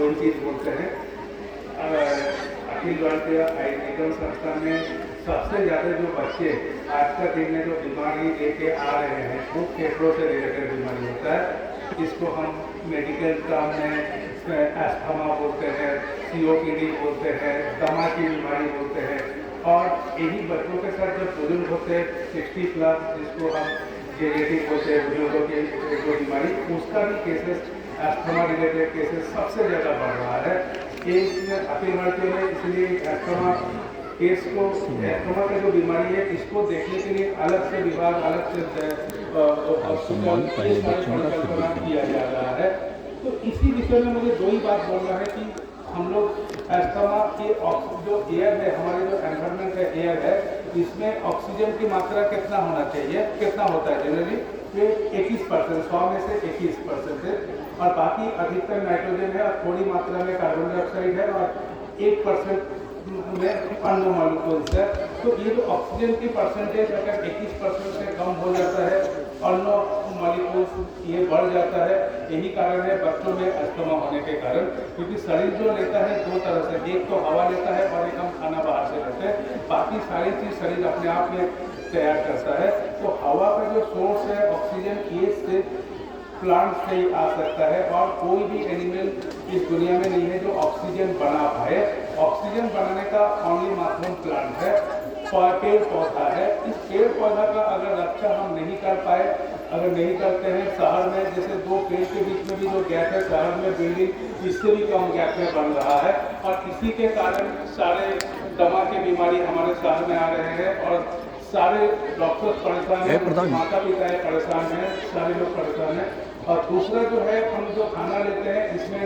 कोई बोलते हैं। अखिल भारतीय आयुर्वेदन संस्थान में सबसे ज़्यादा जो बच्चे आज का दिन में जो बीमारी लेके आ रहे हैं वो फेफड़ों से रिलेटेड बीमारी होता है। इसको हम मेडिकल टर्म में एस्थमा बोलते हैं, COPD बोलते हैं, दमा की बीमारी बोलते हैं। और यही बच्चों के साथ जब बुजुर्ग होते हैं 60+, जिसको हम जेनेटिक बोलते हैं, बुजुर्गों की जो बीमारी, उसका भी केसेस एस्थमा रिलेटेड केसेस सबसे ज़्यादा बढ़ रहा है। अखिल भारतीय में इसलिए एस्थमा केस को, एस्थमा का जो बीमारी है इसको देखने के लिए अलग से विभाग, अलग से हॉस्पिटल किया जा रहा है। तो इसी विषय में मुझे दो ही बात बोलना है कि हम लोग एस्थमा के जो एयर है, हमारे जो एनवायरमेंट है, एयर है, इसमें ऑक्सीजन की मात्रा कितना होना चाहिए, कितना होता है जनरली, ये 21%, 100 में से 21% है। और बाकी अधिकतर नाइट्रोजन है और थोड़ी मात्रा में कार्बन डाइऑक्साइड है और 1% में अन्य मॉलिक्यूल्स है। तो ये जो ऑक्सीजन की परसेंटेज अगर 21% से कम हो जाता है, अन्य मॉलिक्यूल्स ये बढ़ जाता है। यही कारण है बच्चों में अस्थमा होने के कारण, क्योंकि शरीर जो लेता है दो तरह से, एक तो हवा लेता है और एक हम खाना बाहर से लेते हैं। बाकी सारी चीज़ शरीर अपने आप में तैयार करता है। तो हवा का जो सोर्स है ऑक्सीजन, ये से प्लांट से ही आ सकता है और कोई भी एनिमल इस दुनिया में नहीं है जो ऑक्सीजन बना पाए। ऑक्सीजन बनाने का ओनली माध्यम प्लांट है, पेड़ पौधा है। इस पेड़ पौधा का अगर रक्षा हम नहीं कर पाए, अगर नहीं करते हैं, शहर में जैसे दो पेड़ के बीच में भी जो गैप है, शहर में बिल्डिंग इससे भी कम गैप में बन रहा है और इसी के कारण सारे दमा की बीमारी हमारे शहर में आ रहे हैं और सारे डॉक्टर्स परेशान हैं, माता पिता परेशान हैं, सारे लोग परेशान हैं। और दूसरा जो है, हम जो खाना लेते हैं इसमें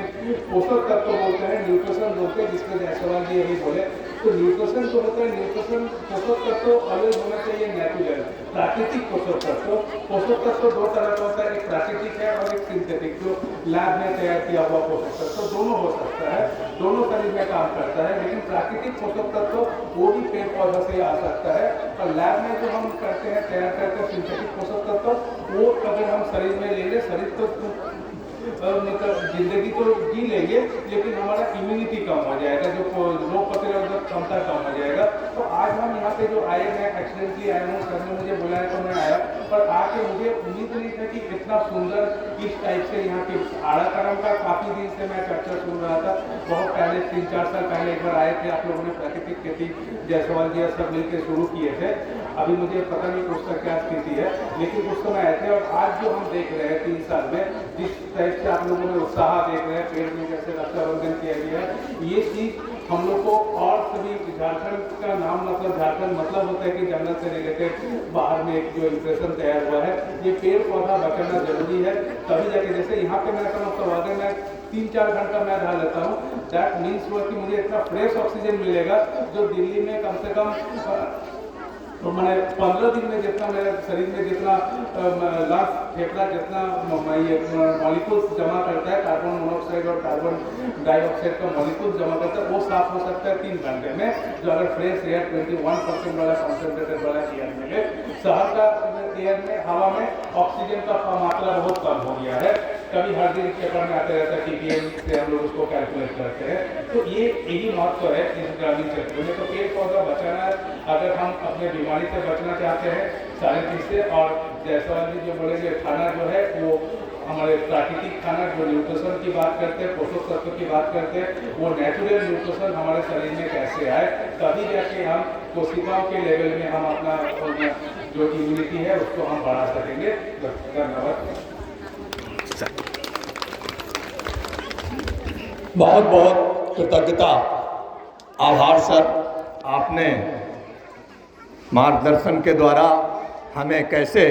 पोषक तत्व बोलते हैं, न्यूट्रिशन बोलते हैं, जिसमें जायसवाल जी यही बोले। तो न्यूट्रिशन जो होता है, न्यूट्रिशन पोषक तत्व अलग होना चाहिए, नेचुरल प्राकृतिक पोषक तत्व। पोषक तत्व दो तरह का होता है, एक प्राकृतिक है और एक सिंथेटिक, जो लैब में तैयार किया हुआ पोषक तत्व। दोनों हो सकता है, दोनों शरीर में काम करता है, लेकिन प्राकृतिक पोषक तत्व वो भी पेड़ पौधा से आ सकता है। और लैब में जो हम करते हैं, तैयार करते हैं सिंथेटिक पोषक तत्व, वो अगर हम शरीर में लेंगे, शरीर तो मतलब जिंदगी तो जी लेंगे, लेकिन हमारा इम्यूनिटी कम हो जाएगा, जो रोग प्रतिरोधक क्षमता कम हो जाएगा। तो आज हम यहाँ पे जो आए, मैं एक्सीडेंटली आया हूँ, सर ने मुझे बुलाया तो मैं आया, पर आके मुझे उम्मीद नहीं था कि इतना सुंदर इस टाइप से यहाँ के आड़ाकरम का काफ़ी दिन से मैं चर्चा सुन रहा था। बहुत पहले 3-4 साल पहले एक बार आए थे, आप लोगों ने प्राकृतिक खेती जायसवाल जी सब मिलकर शुरू किए थे। अभी मुझे पता नहीं उसका क्या स्थिति है, लेकिन उस समय आए थे। और आज जो हम देख रहे हैं 3 साल में, जिस टाइप से आप लोगों ने उत्साह देख रहे हैं, पेड़ में कैसे रक्षाबंधन किया गया है, ये चीज़ हम लोग को और सभी, झारखंड का नाम मतलब झारखंड मतलब होता है कि जंगल से रिलेटेड बाहर में एक जो इंप्रेशन तैयार हुआ है, ये पेड़ पौधा बचाना जरूरी है। तभी जाके, जैसे यहाँ पे मैं समझता हूँ, अगर मैं 3-4 घंटा मैं रह लेता हूँ, दैट मीन्स हुआ कि मुझे इतना फ्रेश ऑक्सीजन मिलेगा जो दिल्ली में कम से कम तो मैंने 15 दिन में जितना मेरे शरीर में जितना लंग्स, फेफड़ा जितना ये मॉलिक्यूल्स जमा करता है, कार्बन मोनोऑक्साइड और कार्बन डाइऑक्साइड का मॉलिक्यूल्स जमा करता है, वो साफ हो सकता है 3 घंटे में। जो अगर फ्रेश एयर 21% वाला कॉन्सेंट्रेटेड वाला एयर मिले, शहर का एयर में, हवा में ऑक्सीजन का मात्रा बहुत कम हो गया है। कभी हर दिन पेपर में आते रहता है, TPM से हम लोग उसको कैलकुलेट करते हैं। तो ये यही महत्व है इस ग्रामीण क्षेत्र में। तो पेड़ पौधा बचाना, अगर हम अपने बीमारी से बचना चाहते हैं सारी चीज़ से, और जायसवाल जी जो बोलेंगे, खाना जो है वो हमारे प्राकृतिक खाना, जो न्यूट्रिशन की बात करते हैं, पोषक तत्व की बात करते हैं, वो नेचुरल न्यूट्रिशन हमारे शरीर में कैसे आए, तभी जाके हम कोशिकाओं के लेवल में हम अपना जो इम्यूनिटी है उसको हम बढ़ा सकेंगे। धन्यवाद। बहुत बहुत कृतज्ञता, आभार सर। आपने मार्गदर्शन के द्वारा हमें कैसे